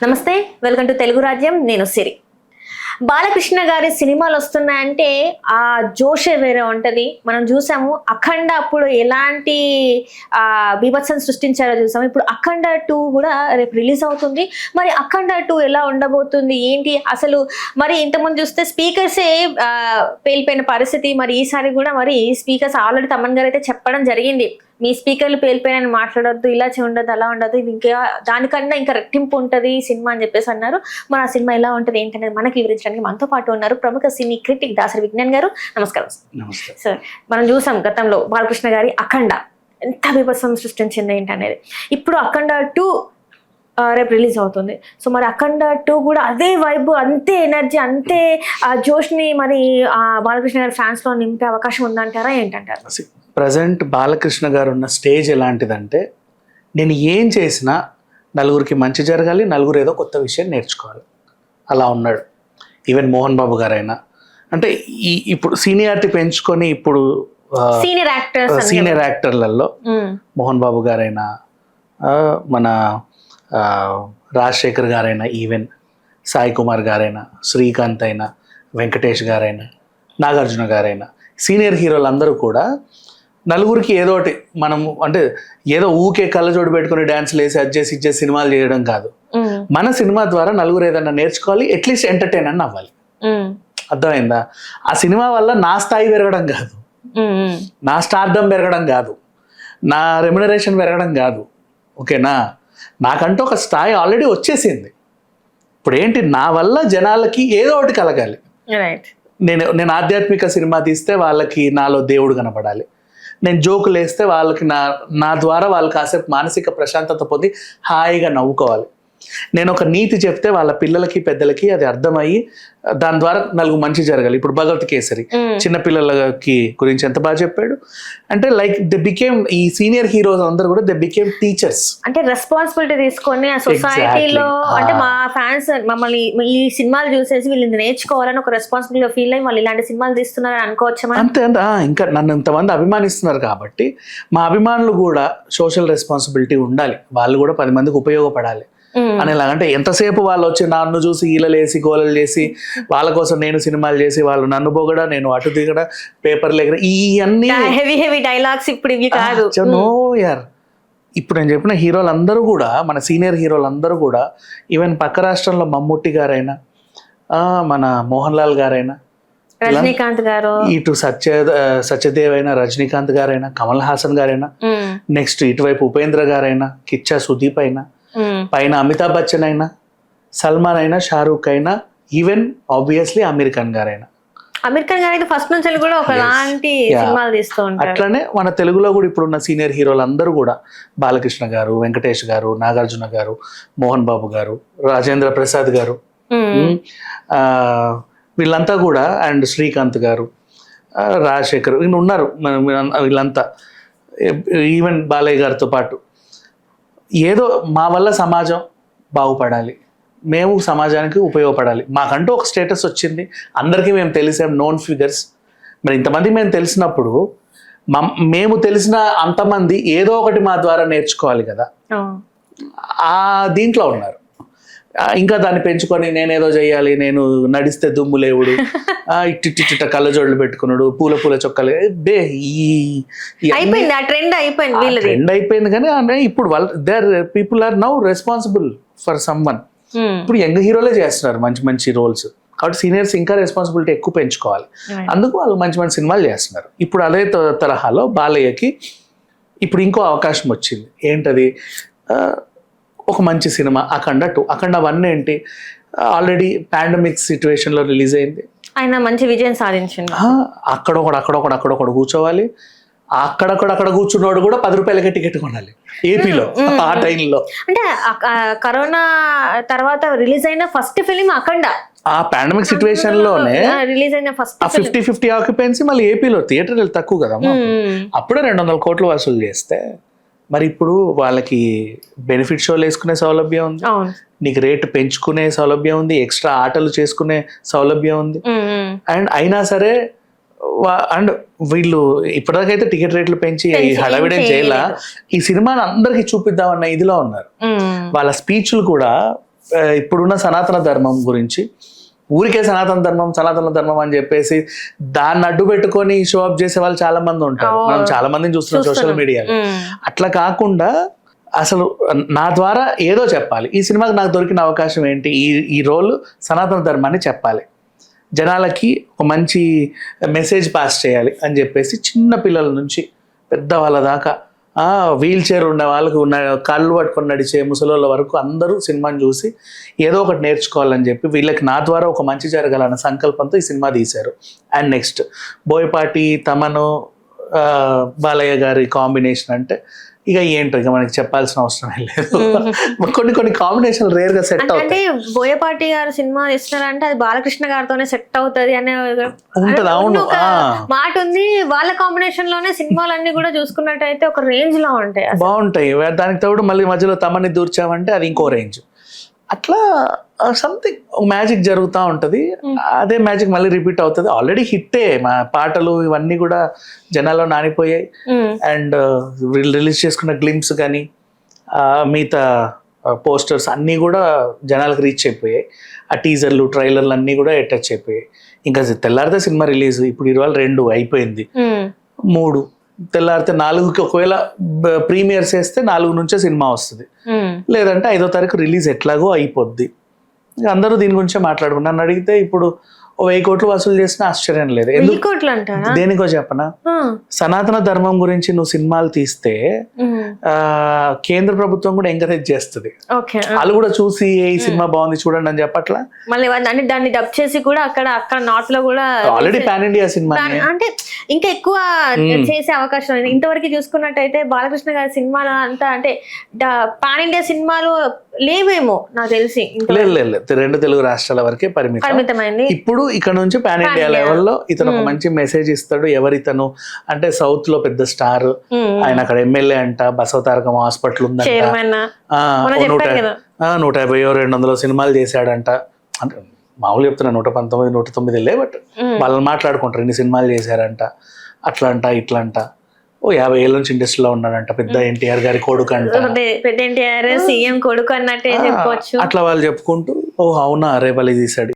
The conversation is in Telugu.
నమస్తే, వెల్కమ్ టు తెలుగు రాజ్యం. నేను సిరి. బాలకృష్ణ గారి సినిమాలు వస్తున్నాయంటే ఆ జోషే వేరే ఉంటది. మనం చూసాము అఖండ అప్పుడు ఎలాంటి బీభత్సం సృష్టించారో చూసాము. ఇప్పుడు అఖండ 2 కూడా రేపు రిలీజ్ అవుతుంది. మరి అఖండ 2 ఎలా ఉండబోతుంది ఏంటి అసలు? మరి ఇంతకుముందు చూస్తే స్పీకర్సే పేలిపోయిన పరిస్థితి. మరి ఈసారి కూడా మరి స్పీకర్స్ ఆల్రెడీ తమన్ గారు అయితే చెప్పడం జరిగింది, మీ స్పీకర్లు పేలిపోయినని మాట్లాడొద్దు, ఇలా ఉండదు, అలా ఉండదు, ఇది ఇంకా దానికన్నా ఇంకా రెట్టింపు ఉంటుంది సినిమా అని చెప్పేసి అన్నారు. మరి ఆ సినిమా ఎలా ఉంటుంది ఏంటనేది మనకి వివరించడానికి మనతో పాటు ఉన్నారు ప్రముఖ సినీ క్రిటిక్ దాసరి విజ్ఞాన్ గారు. నమస్కారం సార్. మనం చూసాం గతంలో బాలకృష్ణ గారి అఖండ ఎంత బీభత్సం సృష్టించింది ఏంటనేది. ఇప్పుడు అఖండ 2 రేపు రిలీజ్ అవుతుంది. సో మరి అఖండ 2 కూడా అదే వైబ్, అంతే ఎనర్జీ, అంతే జోష్ని మరి బాలకృష్ణ గారి ఫ్యాన్స్ లో నింపే అవకాశం ఉందంటారా ఏంటంటారు? ప్రజెంట్ బాలకృష్ణ గారు ఉన్న స్టేజ్ ఎలాంటిదంటే, నేను ఏం చేసినా నలుగురికి మంచి జరగాలి, నలుగురు ఏదో కొత్త విషయం నేర్చుకోవాలి, అలా ఉన్నాడు. ఈవెన్ మోహన్ బాబు గారైనా అంటే ఇప్పుడు సీనియారిటీ పెంచుకొని ఇప్పుడు సీనియర్ యాక్టర్లలో మోహన్ బాబు గారైనా, మన రాజశేఖర్ గారైనా, ఈవెన్ సాయి కుమార్ గారైనా, శ్రీకాంత్ అయినా, వెంకటేష్ గారైనా, నాగార్జున గారైనా, సీనియర్ హీరోలు అందరూ కూడా నలుగురికి ఏదో ఒకటి మనము అంటే ఏదో ఊకే కళ్ళజోడు పెట్టుకుని డ్యాన్స్లు వేసి అడ్జేసి ఇచ్చేసి సినిమాలు చేయడం కాదు. మన సినిమా ద్వారా నలుగురు ఏదన్నా నేర్చుకోవాలి, అట్లీస్ట్ ఎంటర్టైన్ అని అవ్వాలి. అర్థమైందా? ఆ సినిమా వల్ల నా స్థాయి పెరగడం కాదు, నా స్టార్డమ్ పెరగడం కాదు, నా రెమ్యునరేషన్ పెరగడం కాదు. ఓకేనా? నాకంటూ ఒక స్థాయి ఆల్రెడీ వచ్చేసింది. ఇప్పుడు ఏంటి, నా వల్ల జనాలకి ఏదో ఒకటి కలగాలి. నేను ఆధ్యాత్మిక సినిమా తీస్తే వాళ్ళకి నాలో దేవుడు కనపడాలి, నేను జోకులు వేస్తే వాళ్ళకి నా ద్వారా వాళ్ళు కాసేపు మానసిక ప్రశాంతత పొంది హాయిగా నవ్వుకోవాలి. నేను ఒక నీతి చెప్తే వాళ్ళ పిల్లలకి పెద్దలకి అది అర్థమయ్యి దాని ద్వారా నలుగు మంచి జరగాలి. ఇప్పుడు భగవత్ కేసరి చిన్నపిల్లలకి గురించి ఎంత బాగా చెప్పాడు అంటే, లైక్ దే బికేమ్, ఈ సీనియర్ హీరోస్ అందరూ కూడా దే బికేమ్ టీచర్స్. అంటే రెస్పాన్సిబిలిటీ తీసుకొని ఆ సొసైటీలో అంటే మా ఫ్యాన్స్ మమ్మల్ని ఈ సినిమాలు చూసేసి వీళ్ళు నేర్చుకోవాలని ఒక రెస్పాన్సిబిలిటీ ఫీల్ అయ్యి వాళ్ళు ఇలాంటి సినిమాలు తీస్తున్నారని అనుకోవచ్చు. అంతే. ఇంకా నన్ను ఇంతమంది అభిమానిస్తున్నారు కాబట్టి మా అభిమానులు కూడా సోషల్ రెస్పాన్సిబిలిటీ ఉండాలి, వాళ్ళు కూడా 10 మందికి ఉపయోగపడాలి అనేలాగంటే, ఎంతసేపు వాళ్ళు వచ్చి నన్ను చూసి ఈలలేసి గోలలు చేసి వాళ్ళ కోసం నేను సినిమాలు చేసి వాళ్ళు నన్ను పోగడా, నేను అటు దిగడా, పేపర్లు ఎగర, ఇవన్నీ హెవీ డైలాగ్స్ ఇప్పుడు ఇవి కాదు. నో యార్, ఇప్పుడు నేను చెప్పిన హీరోలందరూ కూడా, మన సీనియర్ హీరోలందరూ కూడా, ఈవెన్ పక్క రాష్ట్రంలో మమ్ముట్టి గారైనా, మన మోహన్ లాల్ గారైనా, రజనీకాంత్ గారు, ఇటు సత్యదేవ్ అయినా, రజనీకాంత్ గారైనా, కమల్ హాసన్ గారైనా, నెక్స్ట్ ఇటువైపు ఉపేంద్ర గారైనా, కిచ్చా సుదీప్ అయినా, పైన అమితాబ్ బచ్చన్ అయినా, సల్మాన్ అయినా, షారూక్ అయినా, ఈవెన్ ఆబ్వియస్లీ అమీర్ ఖాన్ గారైనా. అమీర్ ఖాన్ గారు ఫస్ట్ నుంచి కూడా ఒకలాంటి సినిమాలు తీస్తూ ఉంటారు. అట్లనే మన తెలుగులో కూడా ఇప్పుడున్న సీనియర్ హీరోలు అందరూ కూడా, బాలకృష్ణ గారు, వెంకటేష్ గారు, నాగార్జున గారు, మోహన్ బాబు గారు, రాజేంద్ర ప్రసాద్ గారు, వీళ్ళంతా కూడా, అండ్ శ్రీకాంత్ గారు, రాజశేఖర్ ఉన్నారు వీళ్ళంతా, ఈవెన్ బాలయ్య గారితో పాటు. ఏదో మా వల్ల సమాజం బాగుపడాలి, మేము సమాజానికి ఉపయోగపడాలి, మాకంటూ ఒక స్టేటస్ వచ్చింది, అందరికీ మేము తెలిసాం, నోన్ ఫిగర్స్. మరి ఇంతమంది మేము తెలిసినప్పుడు మేము తెలిసిన అంతమంది ఏదో ఒకటి మా ద్వారా నేర్చుకోవాలి కదా, ఆ దీంట్లో ఉన్నారు. ఇంకా దాన్ని పెంచుకొని నేనేదో చెయ్యాలి, నేను నడిస్తే దుమ్ము లేవుడు, ఇట్టిట్టిట్ట కళ్ళజోళ్ళు పెట్టుకున్నాడు, పూల చొక్కలు, ట్రెండ్ అయిపోయింది. కానీ ఇప్పుడు people are now responsible for someone. ఇప్పుడు యంగ్ హీరోలే చేస్తున్నారు మంచి మంచి రోల్స్, కాబట్టి సీనియర్స్ ఇంకా రెస్పాన్సిబిలిటీ ఎక్కువ పెంచుకోవాలి. అందుకు వాళ్ళు మంచి మంచి సినిమాలు చేస్తున్నారు. ఇప్పుడు అదే తరహాలో బాలయ్యకి ఇప్పుడు ఇంకో అవకాశం వచ్చింది. ఏంటది? ఒక మంచి సినిమా అఖండ 2. అఖండ 1 ఏంటి, ఆల్రెడీ పాండమిక్ సిచ్యువేషన్లో రిలీజ్ అయింది, ఆయన మంచి విజయం సాధించింది. అక్కడొకడు కూర్చోవాలి, అక్కడ కూర్చున్నోడు కూడా 10 రూపాయలకే టికెట్ కొనాలి ఏపీలో ఆ టైంలో. అంటే కరోనా తర్వాత రిలీజ్ అయిన ఫస్ట్ ఫిలిం అఖండ. ఆ పాండమిక్ సిచ్యువేషన్ లోనే రిలీజ్ అయిన ఫస్ట్ 50-50 ఆక్యుపెన్సీ, మళ్ళీ ఏపీలో థియేటర్లు తక్కువ కదా, అప్పుడే 200 కోట్లు వసూలు చేస్తే, మరి ఇప్పుడు వాళ్ళకి బెనిఫిట్ షోలు వేసుకునే సౌలభ్యం ఉంది, నీకు రేటు పెంచుకునే సౌలభ్యం ఉంది, ఎక్స్ట్రా ఆటలు చేసుకునే సౌలభ్యం ఉంది. అండ్ అయినా సరే అండ్ వీళ్ళు ఇప్పటిదాకైతే టికెట్ రేట్లు పెంచి హడావిడే చేయాల, ఈ సినిమాని అందరికి చూపిద్దామన్న ఇదిలో ఉన్నారు. వాళ్ళ స్పీచ్లు కూడా ఇప్పుడున్న సనాతన ధర్మం గురించి ఊరికే సనాతన ధర్మం అని చెప్పేసి దాన్ని అడ్డు పెట్టుకొని షో అప్ చేసే వాళ్ళు చాలా మంది ఉంటారు. మనం చాలా మందిని చూస్తున్నాం సోషల్ మీడియాలో. అట్లా కాకుండా అసలు నా ద్వారా ఏదో చెప్పాలి, ఈ సినిమాకి నాకు దొరికిన అవకాశం ఏంటి, ఈ రోల్ సనాతన ధర్మాన్ని చెప్పాలి, జనాలకి ఒక మంచి మెసేజ్ పాస్ చేయాలి అని చెప్పేసి చిన్న పిల్లల నుంచి పెద్దవాళ్ళ దాకా వీల్ చైర్ ఉన్న వాళ్ళకు ఉన్న కాళ్ళు పట్టుకొని నడిచే ముసలోళ్ళ వరకు అందరూ సినిమాని చూసి ఏదో ఒకటి నేర్చుకోవాలని చెప్పి వీళ్ళకి నా ద్వారా ఒక మంచి జరగాలన్న సంకల్పంతో ఈ సినిమా తీశారు. అండ్ నెక్స్ట్ బోయపాటి, తమను, బాలయ్య గారి కాంబినేషన్ అంటే ఇక ఏంటో ఇక మనకి చెప్పాల్సిన అవసరం లేదు. కొన్ని కాంబినేషన్ రేర్ గా సెట్ అవుతాయి. అంటే బోయపాటి గారు సినిమా ఇస్తున్నారంటే అది బాలకృష్ణ గారితోనే సెట్ అవుతుంది అనే ఉంటది. అవును, మాట ఉంది. వాళ్ళ కాంబినేషన్ లోనే సినిమాలన్నీ కూడా చూసుకున్నట్టయితే ఒక రేంజ్ లో ఉంటాయి, బాగుంటాయి. దానికి తోడు మళ్ళీ మధ్యలో తమని దూర్చామంటే అది ఇంకో రేంజ్. అట్లా సంథింగ్ మ్యాజిక్ జరుగుతూ ఉంటుంది. అదే మ్యాజిక్ మళ్ళీ రిపీట్ అవుతుంది. ఆల్రెడీ హిట్టే మా పాటలు ఇవన్నీ కూడా జనాల్లో నానిపోయాయి. అండ్ రిలీజ్ చేసుకున్న గ్లిమ్స్ కానీ మిగతా పోస్టర్స్ అన్నీ కూడా జనాలకు రీచ్ అయిపోయాయి. ఆ టీజర్లు, ట్రైలర్లు అన్నీ కూడా టచ్ అయిపోయాయి. ఇంకా తెల్లారితే సినిమా రిలీజ్. ఇప్పుడు ఇవాళ 2 అయిపోయింది, 3 తెల్లారితే 4కి ఒకవేళ ప్రీమియర్స్ వేస్తే 4 నుంచే సినిమా వస్తుంది, లేదంటే 5వ తారీఖు రిలీజ్ ఎట్లాగో అయిపోద్ది. అందరూ దీని గురించే మాట్లాడుకున్నారు. నన్ను అడిగితే ఇప్పుడు 1000 కోట్లు వసూలు చేసినా ఆశ్చర్యం లేదు. దేనికో చెప్పనా, సనాతన ధర్మం గురించి నువ్వు సినిమాలు తీస్తే కేంద్ర ప్రభుత్వం కూడా ఎంకరేజ్ చేస్తుంది. వాళ్ళు కూడా చూసి ఈ సినిమా బాగుంది చూడండి అని చెప్పట్లా, మళ్ళీ దాన్ని డబ్ చేసి కూడా అక్కడ నార్త్ లో కూడా ఆల్రెడీ పాన్ ఇండియా సినిమా అంటే ఇంకా ఎక్కువ చేసే అవకాశం ఉంది. ఇంతవరకు చూసుకున్నట్టయితే బాలకృష్ణ గారి సినిమాలు అంతా అంటే పాన్ ఇండియా సినిమాలు లేవేమో నాకు తెలిసి. లేదు, 2 తెలుగు రాష్ట్రాల వరకే పరిమితమైంది. ఇప్పుడు ఇక్కడ నుంచి పాన్ ఇండియా లెవెల్లో ఇతను ఒక మంచి మెసేజ్ ఇస్తాడు. ఎవరితను అంటే సౌత్ లో పెద్ద స్టార్, ఆయన అక్కడ ఎమ్మెల్యే అంట, బసవతారకం హాస్పిటల్ ఉందంట, 150-200 సినిమాలు చేశాడంట. అంటే మామూలు చెప్తున్నా 119, 109 లే, బట్ వాళ్ళని మాట్లాడుకుంటారు ఇన్ని సినిమాలు చేశారంట, అట్లా అంట ఇట్లా అంట. 50 ఏళ్ళ నుంచి ఇండస్ట్రీలో ఉన్నాడంట, పెద్ద ఎన్టీఆర్ గారి కొడుకు అంట, పెద్ద ఎన్టీఆర్ సీఎం కొడుకు అన్నట్టే చెప్పొచ్చు. అట్లా వాళ్ళు చెప్పుకుంటూ అవునా రేపల్లి తీసాడు.